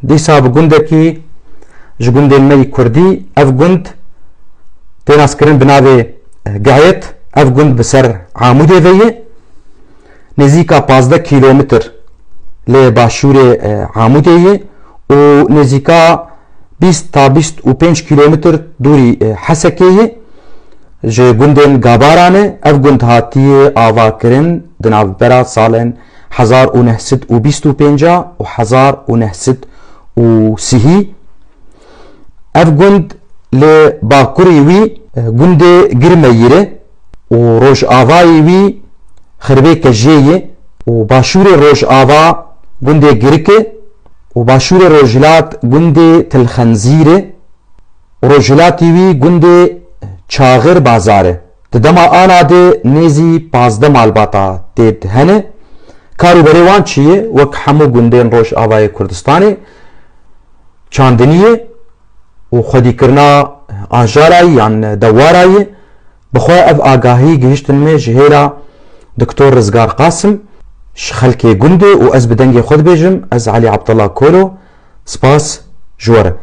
دیسا بگوندکی جگوندین می کردی اف گوند تناس کرن بناوه گایت اف گوند بسر عاموده ویه نزیکا 15 کیلومتر لی باشور عاموده و نزیکا 20 تا 25 کیلومتر دوری حسکه جه گوندن گابارانه اف گوند هاتی آوا کرن دناو برا سالن 1925 و 1930 اف گوند لباکوری وی گوند گرمیره و روش آوایی وی خربه کجیه و باشور روش آوا گوند گرکه و باشور روجلات گوند تلخنزیره و روجلاتی وی گوند چاغر بازاره دما آنا ده نیزی 15 مالباتا دید هنه کاروباری وان چیه وک همو گوندین روش آوای کردستانه چاندنیه و خودی کرنا آجارایی یان دوارایی بخواه اف آگاهی گهشتن می جهیرا دکتور رزگار قاسم خلکی گنده و از بدنگ خود بیجم از علی عبدالله کولو سپاس جوره